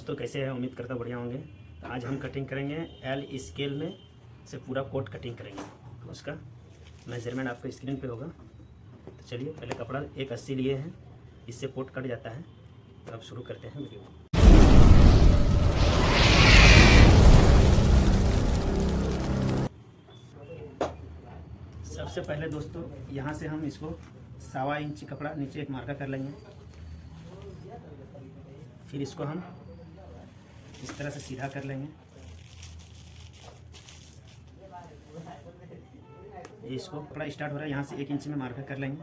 दोस्तों कैसे हैं, उम्मीद करता बढ़िया होंगे। तो आज हम कटिंग करेंगे एल स्केल में से पूरा कोट कटिंग करेंगे। उसका मेजरमेंट आपको स्क्रीन पे होगा। तो चलिए पहले कपड़ा 180 लिए हैं, इससे कोट कट जाता है। तो अब शुरू करते हैं वीडियो। सबसे पहले दोस्तों यहाँ से हम इसको 1.25 इंच कपड़ा नीचे एक मार्का कर लेंगे। फिर इसको हम इस तरह से सीधा कर लेंगे। ये इसको कपड़ा स्टार्ट हो रहा है, यहाँ से 1 इंच में मार्कर कर लेंगे।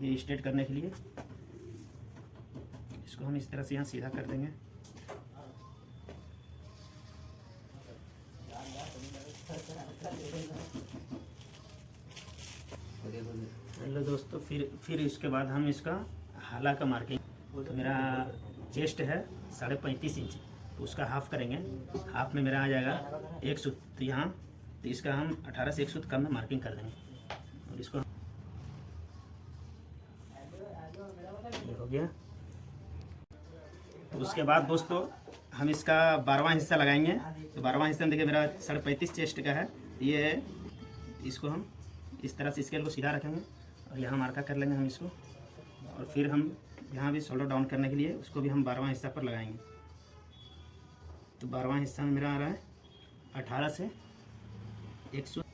ये स्ट्रेट करने के लिए इसको हम इस तरह से यहाँ सीधा कर देंगे। हेलो दोस्तों, फिर इसके बाद हम इसका हाला का मार्किंग, तो मेरा चेस्ट है 35.5 इंच, तो उसका हाफ करेंगे। हाफ में मेरा आ जाएगा 1 सूत, तो यहाँ तो इसका हम 18 से 1 सूत कम में मार्किंग कर देंगे। और इसको ये हो गया। तो उसके बाद दोस्तों हम इसका 12वां हिस्सा लगाएंगे। तो 12वां हिस्सा में देखिए मेरा 35.5 चेस्ट का है। ये इसको हम इस तरह से स्केल को सीधा रखेंगे और यहाँ मार्का कर लेंगे हम इसको। और फिर हम यहाँ भी शोल्डर डाउन करने के लिए उसको भी हम 12वां हिस्सा पर लगाएंगे। तो 12वां हिस्सा में मेरा आ रहा है 18 से 1 सूत।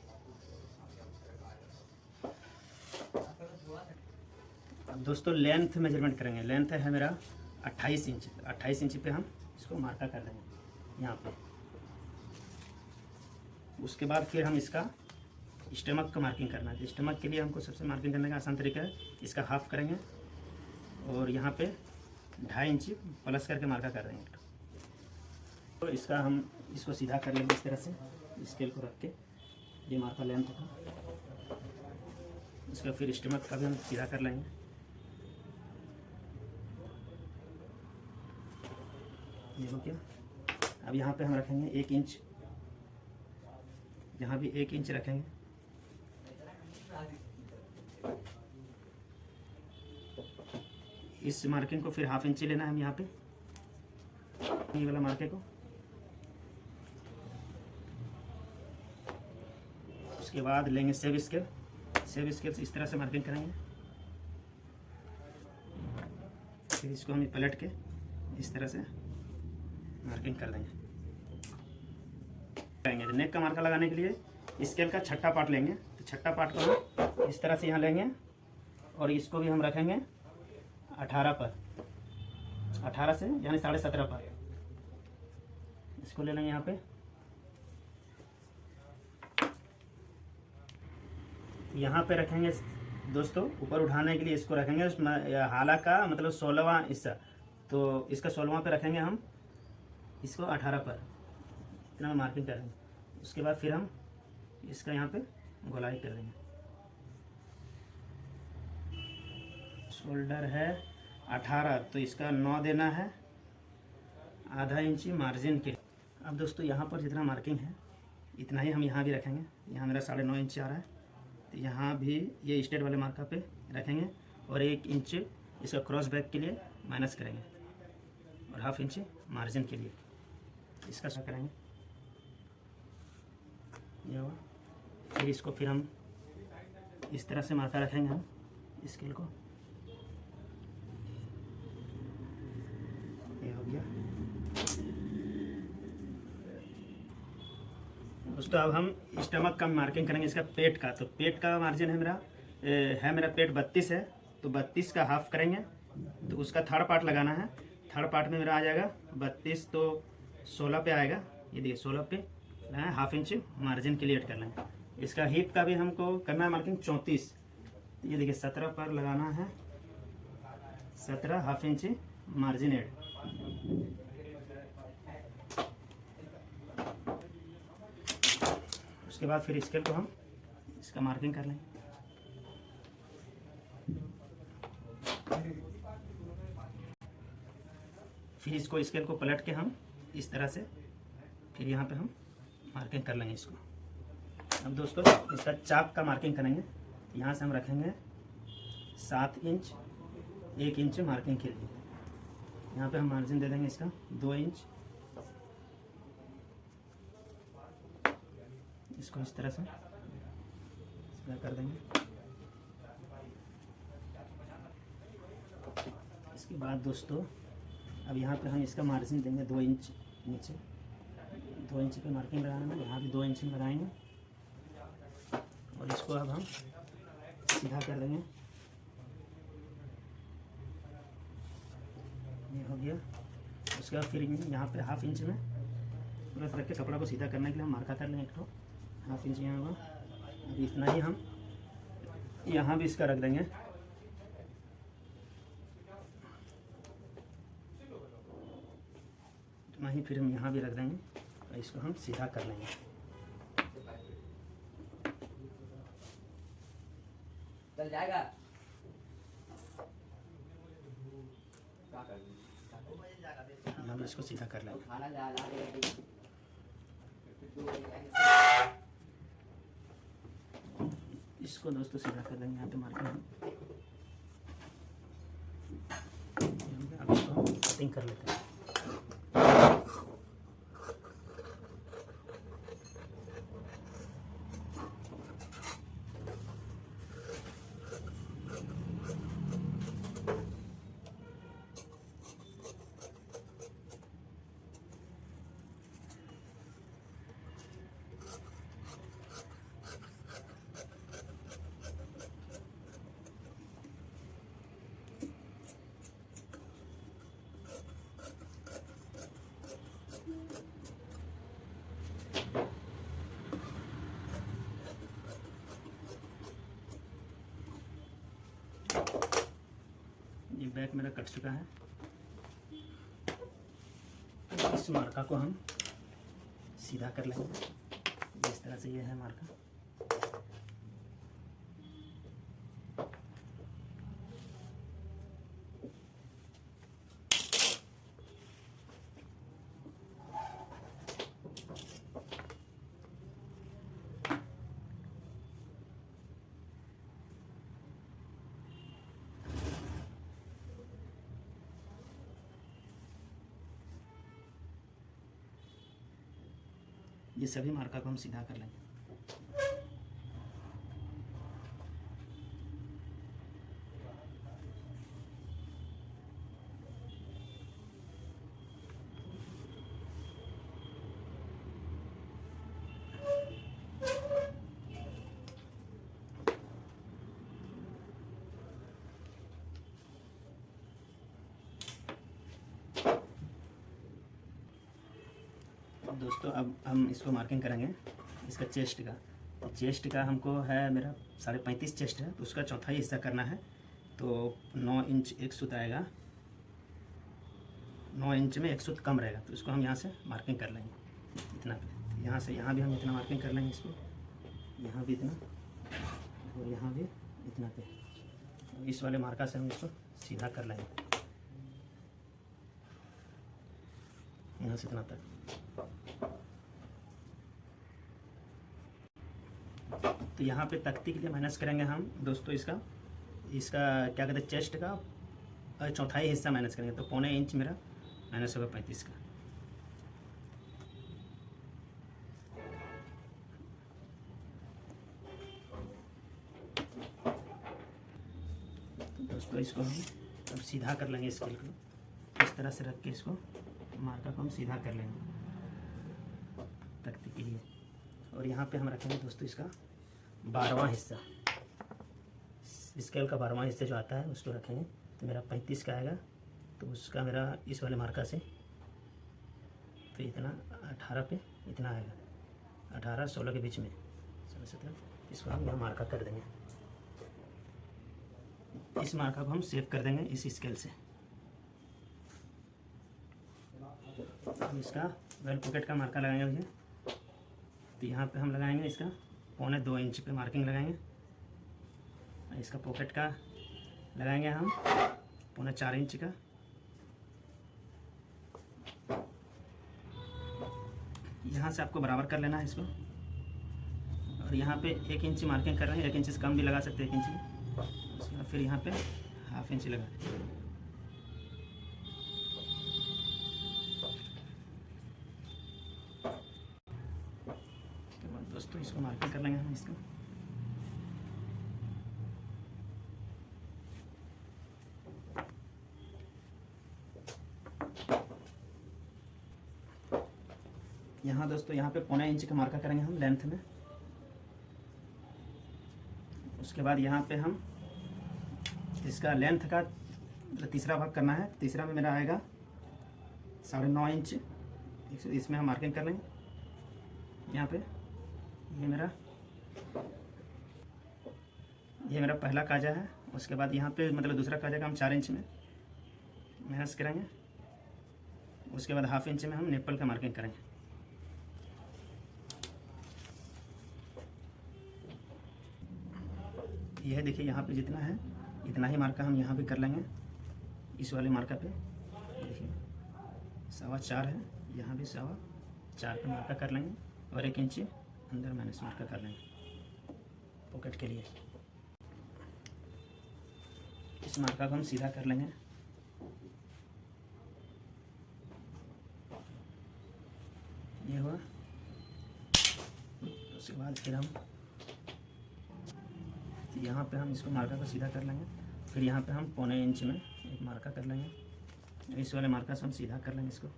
अब दोस्तों लेंथ मेजरमेंट करेंगे। लेंथ है मेरा 28 इंच। 28 इंच पे हम इसको मार्का कर देंगे यहाँ पे। उसके बाद फिर हम इसका स्टमक का मार्किंग करना है। स्टमक के लिए हमको सबसे मार्किंग करने का आसान तरीका है, इसका हाफ करेंगे और यहाँ पे 2.5 इंच प्लस करके मार्का कर देंगे। तो इसका हम इसको सीधा कर लेंगे इस तरह से, स्केल को रख के। ये मार्का लेंथ था। इसका फिर स्टमक का भी हम सीधा कर लेंगे। ये हो गया। अब यहाँ पे हम रखेंगे 1 इंच, यहाँ भी 1 इंच रखेंगे। इस मार्किंग को फिर हाफ इंच लेना है हम यहाँ पे, ये वाला मार्के को। उसके बाद लेंगे सेव स्केल। सेव स्केल से इस तरह से मार्किंग करेंगे। फिर इसको हम पलट के इस तरह से मार्किंग कर देंगे। नेक का मार्का लगाने के लिए स्केल का छठा पार्ट लेंगे। तो छठा पार्ट को हम इस तरह से यहाँ लेंगे और इसको भी हम रखेंगे 18 पर, 18 से यानी 17.5 पर इसको ले लेंगे यहाँ पे। यहाँ पे रखेंगे दोस्तों, ऊपर उठाने के लिए इसको रखेंगे हाला का मतलब 16वां हिस्सा। तो इसका 16वां पे रखेंगे हम इसको 18 पर, इतना मार्किंग करेंगे। उसके बाद फिर हम इसका यहाँ पे गोलाई कर देंगे। शोल्डर है 18, तो इसका 9 देना है, आधा इंची मार्जिन के। अब दोस्तों यहाँ पर जितना मार्किंग है इतना ही हम यहाँ भी रखेंगे। यहाँ मेरा 9.5 इंच आ रहा है, तो यहाँ भी ये स्ट्रेट वाले मार्का पे रखेंगे और 1 इंच इसका क्रॉस बैक के लिए माइनस करेंगे और हाफ इंच मार्जिन के लिए इसका क्या करेंगे। ये हुआ। फिर इसको फिर हम इस तरह से मार्का रखेंगे हम स्केल को। ये हो गया दोस्तों। अब हम स्टमक का मार्किंग करेंगे, इसका पेट का। तो पेट का मार्जिन है मेरा पेट 32 है, तो 32 का हाफ करेंगे। तो उसका थर्ड पार्ट लगाना है। थर्ड पार्ट में मेरा आ जाएगा 32, तो 16 पे आएगा। ये देखिए 16 पे हाफ इंच मार्जिन के लिए ऐड कर लेंगे। इसका हिप का भी हमको करना है मार्किंग 34। ये देखिए 17 पर लगाना है, 17 हाफ इंच मार्जिन ऐड। उसके बाद फिर स्केल को हम इसका मार्किंग कर लेंगे। फिर इसको स्केल को पलट के हम इस तरह से फिर यहाँ पे हम मार्किंग कर लेंगे इसको। अब दोस्तों इसका चाप का मार्किंग करेंगे। यहाँ से हम रखेंगे 7 इंच, 1 इंच मार्किंग के लिए। यहाँ पे हम मार्जिन दे देंगे इसका 2 इंच। इसको इस तरह से सीधा कर देंगे। इसके बाद दोस्तों अब यहाँ पे हम इसका मार्जिन देंगे 2 इंच नीचे। 2 इंच पे मार्किंग लगाना है, यहाँ भी 2 इंच में लगाएंगे और इसको अब हम सीधा कर देंगे। ये हो गया। उसके बाद फिर यहाँ पे 1/2 इंच में पूरा रख के कपड़ा को सीधा करने के लिए हम मार्का कर लेंगे एक तो 1/2 इंच यहाँ होगा। अभी इतना ही हम यहाँ भी इसका रख देंगे। इतना ही फिर हम यहाँ भी रख देंगे और इसको हम सीधा कर लेंगे। चल जाएगा। हम इसको सीधा कर लेंगे। इसको दोस्तों सीधा कर लेंगे। यहाँ पे मार्किंग अब इसको कटिंग कर लेते हैं। ये बैक मेरा कट चुका है। इस मार्का को हम सीधा कर लेंगे। इस तरह से ये है मार्का। ये सभी मार्का को हम सीधा कर लेंगे। दोस्तों अब हम इसको मार्किंग करेंगे इसका चेस्ट का। तो चेस्ट का हमको है मेरा 35.5 चेस्ट है, तो उसका चौथाई हिस्सा करना है। तो 9 इंच एक सूत आएगा। 9 इंच में एक सूत कम रहेगा, तो इसको हम यहाँ से मार्किंग कर लेंगे इतना पे। यहाँ से यहाँ भी हम इतना मार्किंग कर लेंगे इसको, यहाँ भी इतना और यहाँ भी इतना पे। इस वाले मार्का से हम इसको सीधा कर लेंगे यहाँ से इतना तक। तो यहाँ पे तख्ती के लिए माइनस करेंगे हम दोस्तों इसका क्या कहते हैं चेस्ट का चौथाई हिस्सा माइनस करेंगे। तो 0.25 इंच मेरा माइनस होगा 35 का। तो दोस्तों इसको हम अब सीधा कर लेंगे स्केल को। इस तरह से रख के इसको मार्का को हम सीधा कर लेंगे तख्ती के लिए। और यहाँ पे हम रखेंगे दोस्तों इसका 12वां हिस्सा, स्केल का 12वां हिस्सा जो आता है उसको रखेंगे। तो मेरा 35 का आएगा, तो उसका मेरा इस वाले मार्का से तो इतना 18 पे इतना आएगा। 18-16 के बीच में 17। इसको हम यहाँ मार्का कर देंगे। इस मार्का को हम सेव कर देंगे इस स्केल से। अब इसका वेल पॉकेट का मार्का लगाएंगे मुझे। तो यहाँ पे हम लगाएंगे इसका 1.25 इंच पे मार्किंग लगाएंगे। इसका पॉकेट का लगाएंगे हम 4.25 इंच का। यहाँ से आपको बराबर कर लेना है इसको। और यहाँ पे 1 इंच मार्किंग कर रहे हैं, 1 इंच से कम भी लगा सकते हैं 1 इंच की। उसके बाद फिर यहाँ पे 1/2 इंच लगा। यहाँ दोस्तों यहाँ पे 1.25 इंच का मार्का करेंगे हम लेंथ में। उसके बाद यहाँ पे हम इसका लेंथ का तीसरा भाग करना है। तीसरा में मेरा आएगा 9.5 इंच, इसमें हम मार्किंग कर लेंगे। यहाँ पे ये मेरा पहला काजा है। उसके बाद यहाँ पे मतलब दूसरा काजा का हम 4 इंच में मेहनत करेंगे। उसके बाद 1/2 इंच में हम निप्पल का मार्किंग करेंगे। यह देखिए यहाँ पे जितना है इतना ही मार्का हम यहाँ पे कर लेंगे। इस वाले मार्का पे देखिए 4.25 है, यहाँ भी 4.25 पे मार्का कर लेंगे और 1 इंच अंदर माइनस मार्का कर लेंगे पॉकेट के लिए। इस मार्का को हम सीधा कर लेंगे। ये हुआ। उसके बाद फिर हम यहाँ पे हम इसको मार्का को सीधा कर लेंगे। फिर यहाँ पे हम 1.25 इंच में एक मार्का कर लेंगे। इस वाले मार्का से हम सीधा कर लेंगे इसको,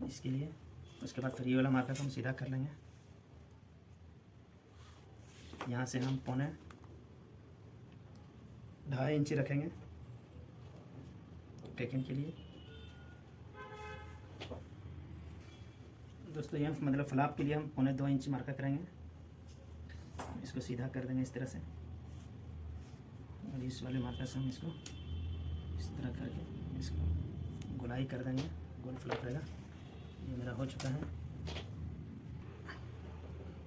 इसके लिए। उसके बाद फिर ये वाला मार्का को हम सीधा कर लेंगे। यहाँ से हम 2.5 इंच रखेंगे टेकन के लिए। दोस्तों ये मतलब फ्लाप के लिए हम 2.25 इंच मार्का करेंगे। इसको सीधा कर देंगे इस तरह से, और इस वाले मार्का से हम इसको इस तरह करके इसको गोलाई कर देंगे, गोल फ्लैप रहेगा। ये मेरा हो चुका है।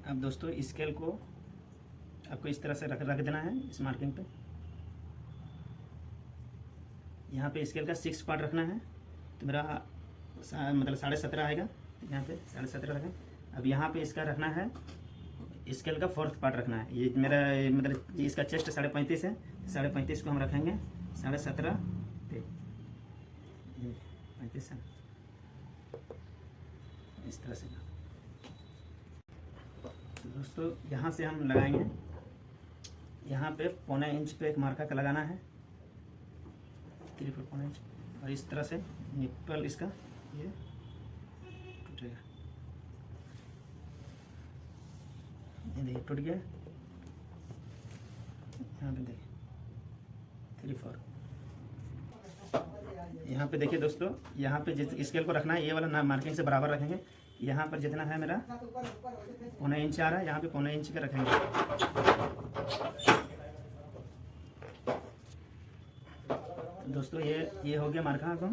अब दोस्तों स्केल को आपको इस तरह से रख देना है इस मार्किंग पे। यहाँ पे स्केल का 6 पार्ट रखना है, तो मेरा मतलब 17.5 आएगा। यहाँ पे 17.5 रखें। अब यहाँ पे इसका रखना है स्केल का 4th पार्ट रखना है। ये मेरा मतलब इसका चेस्ट 35.5 है, 35.5 को हम रखेंगे 17.5 पे 35 है इस तरह से। तो दोस्तों यहाँ से हम लगाएंगे, यहाँ पे 1.25 इंच पे एक मार्का का लगाना है, 3/4 इंच, और इस तरह से निप्पल इसका ये टूटेगा। ये देखिए टूट गया। यहाँ पे देखिए 3/4। यहाँ पे देखिए दोस्तों, यहाँ पे जिस स्केल को रखना है ये वाला ना मार्किंग से बराबर रखेंगे। यहाँ पर जितना है मेरा 1.25 इंच आ रहा है, यहाँ पे 1.25 इंच का रखेंगे। दोस्तों ये हो गया मार्का को।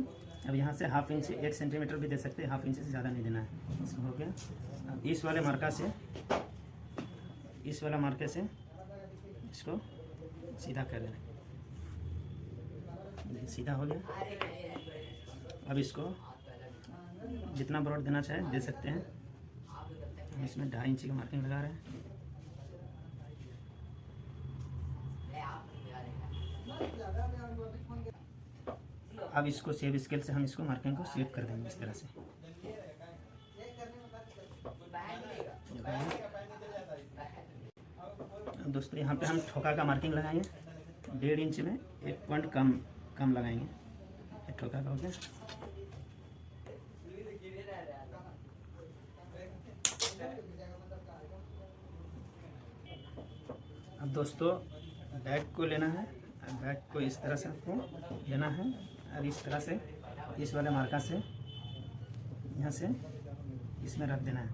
अब यहाँ से 1/2 इंच 1 सेंटीमीटर भी दे सकते हैं, 1/2 इंच से ज़्यादा नहीं देना है। इसको हो गया। अब इस वाले मार्का से इस वाला मार्के से इसको सीधा कर देना। देखिए सीधा हो गया। अब इसको जितना ब्रॉड देना चाहे दे सकते हैं। हम इसमें 2.5 इंच की मार्किंग लगा रहे हैं। अब इसको सेव स्केल से हम इसको मार्किंग को सेव कर देंगे इस तरह से। दोस्तों यहाँ पे हम ठोका का मार्किंग लगाएंगे 1.5 इंच में 1 पॉइंट कम लगाएंगे। ठोका का हो गया। अब दोस्तों बैक को लेना है। बैक को इस तरह से आपको लेना है, और इस तरह से इस वाले मार्का से यहाँ से इसमें रख देना है।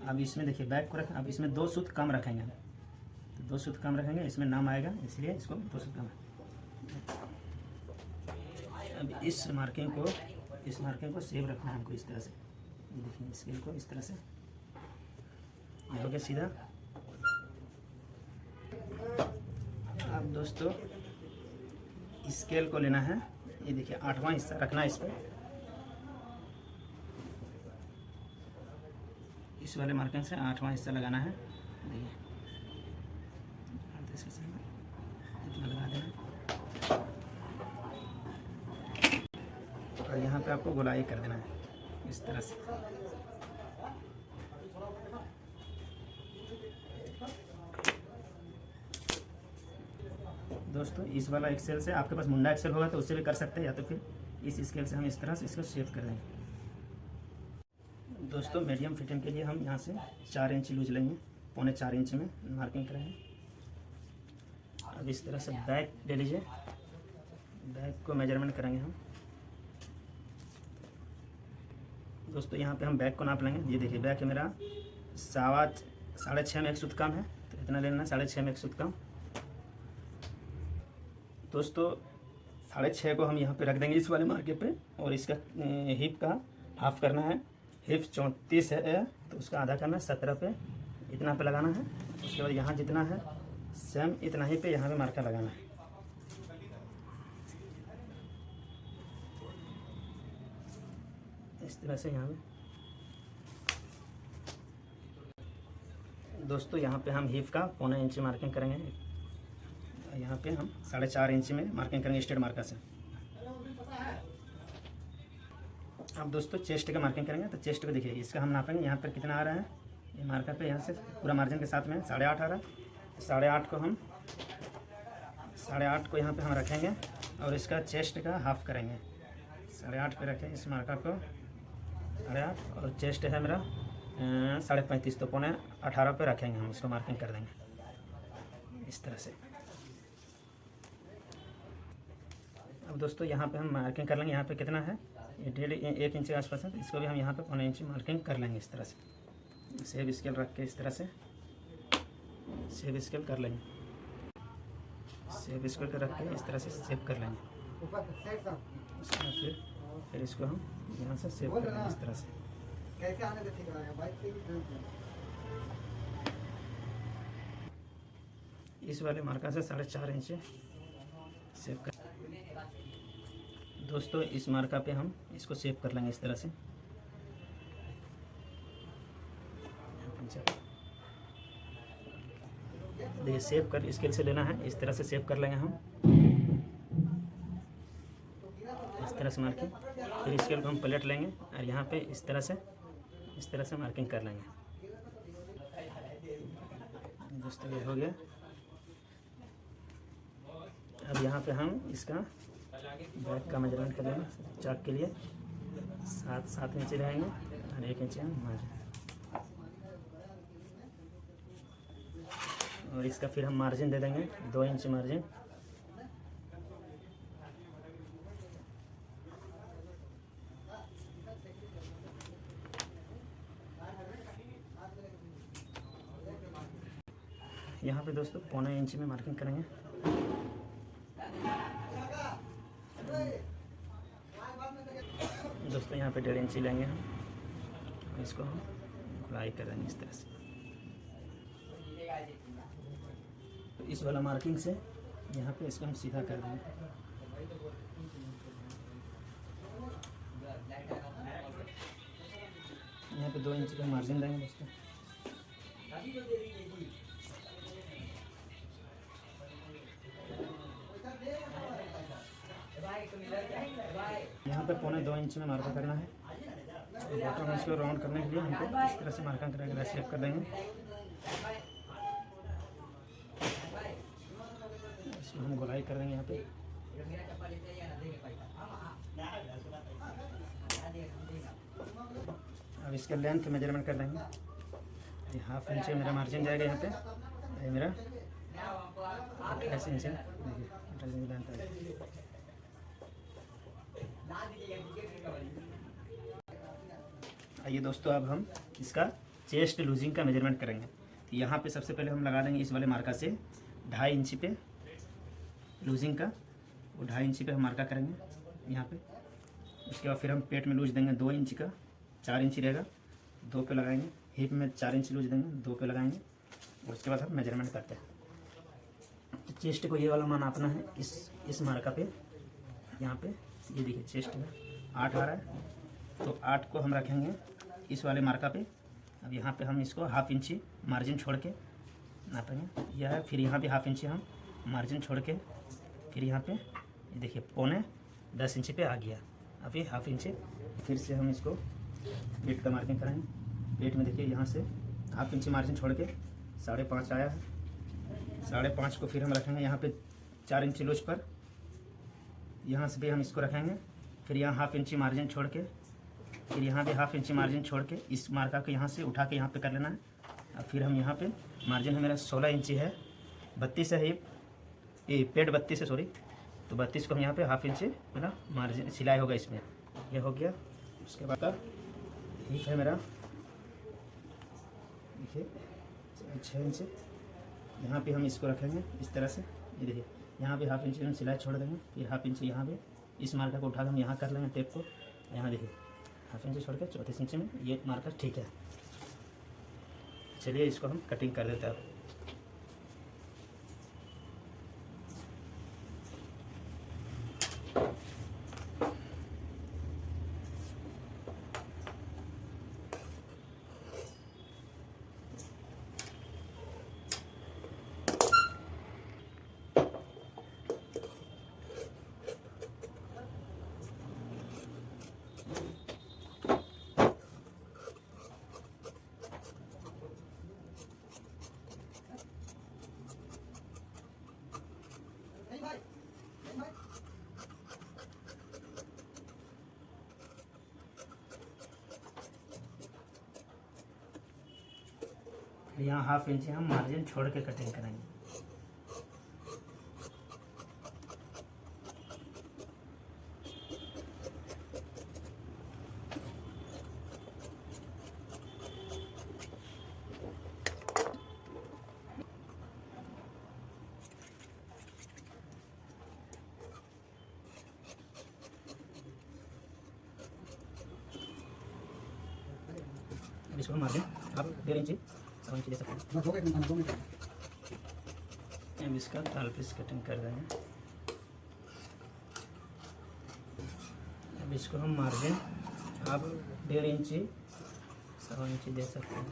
अब इसमें देखिए बैक को रखें। अब इसमें 2 सूत कम रखेंगे, तो 2 सूत कम रखेंगे, इसमें नाम आएगा इसलिए इसको 2 सूत कम है। अब इस मार्किंग को सेव रखना है हमको इस तरह से। ये देखिए स्केल को इस तरह से, ये हो गया सीधा। अब दोस्तों स्केल को लेना है, ये देखिए 8वां हिस्सा रखना है इस पर। इस वाले मार्किंग से 8वां हिस्सा लगाना है। देखिए इतना लगा देना, और यहाँ पे आपको गोलाई कर देना है इस तरह से। दोस्तों इस वाला एक्सेल से आपके पास मुंडा एक्सेल होगा तो उससे भी कर सकते हैं, या तो फिर इस स्केल से हम इस तरह से इसको शेप कर देंगे। दोस्तों मीडियम फिटिंग के लिए हम यहाँ से 4 इंच लूज लेंगे, 4.25 इंच में मार्किंग करेंगे। अब इस तरह से बैक ले लीजिए, बैक को मेजरमेंट करेंगे हम। दोस्तों यहाँ पे हम बैक को नाप लेंगे। ये देखिए बैक है मेरा 6.5 में 1 सूत कम है, तो इतना लेना है, 6.5 में 1 सूत कम। दोस्तों 6.5 को हम यहाँ पे रख देंगे इस वाले मार्के पे, और इसका हिप का हाफ करना है। हिप 34 है तो उसका आधा करना है, 17 पे इतना पे लगाना है। उसके बाद यहाँ जितना है सेम इतना ही पे यहाँ पे मार्का लगाना है। इस तरह से यहाँ पे दोस्तों यहाँ पे हम हिप का 1.25 इंच मार्किंग करेंगे। यहाँ पे हम 4.5 इंच में मार्किंग करेंगे स्ट्रेट मार्कर से। अब दोस्तों चेस्ट का मार्किंग करेंगे, तो चेस्ट को देखिए इसका हम नापेंगे यहाँ पर कितना आ रहा है। ये मार्कर पे यहाँ से पूरा मार्जिन के साथ में 8.5 आ रहा है। 8.5 को हम 8.5 को यहाँ पे हम रखेंगे और इसका चेस्ट का हाफ करेंगे। 8.5 पे रखें इस मार्कर को 8.5, और चेस्ट है मेरा 35.5, तो 18.25 पे रखेंगे हम, इसको मार्किंग कर देंगे इस तरह से। अब दोस्तों यहाँ पे हम मार्किंग कर लेंगे, यहाँ पे कितना है ये 1.5 इंच के आसपास है, तो इसको भी हम यहाँ पे 1.25 इंच मार्किंग कर लेंगे इस तरह से। सेव स्केल रख के इस तरह से सेव स्केल कर लेंगे, सेव स्केल कर रख के इस तरह से सेव कर लेंगे। फिर इसको हम यहाँ से सेव कर लेंगे इस तरह से। इस वाले मार्कर से 4.5 इंच सेव कर। दोस्तों इस मार्का पे हम इसको सेव कर लेंगे इस तरह से। देखिए सेव कर स्केल से लेना है, इस तरह से सेव कर लेंगे हम इस तरह से मार्किंग। फिर स्केल को हम पलट लेंगे और यहाँ पे इस तरह से मार्किंग कर लेंगे। दोस्तों ये हो गया। अब यहाँ पे हम इसका बैक का मेजरमेंट कर लेंगे। चाक के लिए 7 इंच रहेंगे और 1 इंच हम मार्जिन, और इसका फिर हम मार्जिन दे देंगे 2 इंच मार्जिन। यहाँ पे दोस्तों 1.25 इंच में मार्किंग करेंगे। दोस्तों यहाँ पे 1.5 इंच लेंगे हम, इसको हम गुलाई कर देंगे इस तरह से। तो इस वाला मार्किंग से यहाँ पे इसको हम सीधा कर देंगे। यहाँ पे 2 इंच का मार्जिन देंगे दोस्तों। यहाँ पे 1.25 इंच में मार्का करना है। बॉटम इसको राउंड करने के लिए हमको इस तरह से मार्का करके शेप कर देंगे। इसको हम गोलाई कर देंगे यहाँ पे। अब इसका लेंथ मेजरमेंट कर देंगे। ये 1/2 इंच मेरा मार्जिन जाएगा यहाँ पे। ये मेरा 28 इंच है, देखिए 28 इंच लेंथ है। आइए दोस्तों अब हम इसका चेस्ट लूजिंग का मेजरमेंट करेंगे। तो यहाँ पे सबसे पहले हम लगा देंगे इस वाले मार्का से 2.5 इंच पे लूजिंग का, वो 2.5 इंच पे हम मार्का करेंगे यहाँ पे। उसके बाद फिर हम पेट में लूज देंगे 2 इंच का, 4 इंच रहेगा 2 पे लगाएंगे। हिप में 4 इंच लूज देंगे 2 पे लगाएंगे। और उसके बाद हम मेजरमेंट करते हैं। तो चेस्ट को ये वाला मान नापना है इस मार्का पे। यहाँ पे ये देखिए चेस्ट में 8 आ रहा है, तो 8 को हम रखेंगे इस वाले मार्का पे। अब यहाँ पे हम इसको 1/2 इंची मार्जिन छोड़ के नापेंगे। यह है, फिर यहाँ पे 1/2 इंची हम मार्जिन छोड़ के, फिर यहाँ पे ये देखिए 9.10 इंच पे आ गया। अभी 1/2 इंची फिर से हम इसको पेट का मार्किंग करेंगे। पेट में देखिए यहाँ से 1/2 इंची मार्जिन छोड़ के 5.5 आया है। 5.5 को फिर हम रखेंगे यहाँ पे 4 इंची लूज पर, यहाँ से भी हम इसको रखेंगे। फिर यहाँ 1/2 इंची मार्जिन छोड़ के, फिर यहाँ भी 1/2 इंची मार्जिन छोड़ के इस मार्का को यहाँ से उठा के यहाँ पे कर लेना है। और फिर हम यहाँ पे मार्जिन है मेरा 16 इंची है, 32 है ये पेड 32 है सॉरी, तो 32 को हम यहाँ पे 1/2 इंची मेरा मार्जिन सिलाई होगा इसमें। ये हो गया। उसके बाद हिप है मेरा देखिए 6 इंच, यहाँ पे हम इसको रखेंगे इस तरह से। ये देखिए यहाँ पे 1/2 इंची हम सिलाई छोड़ देंगे, फिर 1/2 इंची यहाँ पे इस मार्का को उठा के हम यहाँ कर लेंगे टेप को। यहाँ देखिए 1/2 इंची छोड़ के 34 इंची में ये मार्कर ठीक है। चलिए इसको हम कटिंग कर देते हैं। यहाँ 1/2 इंची हम मार्जिन छोड़ के कटिंग करेंगे। इसको मार्जिन आप 1.5 इंची 7 इंची दे सकते हैं। अब इसका ताल पीस कटिंग कर देंगे। अब इसको हम मार्जिन आप 1.5 इंची 7 इंची दे सकते हैं।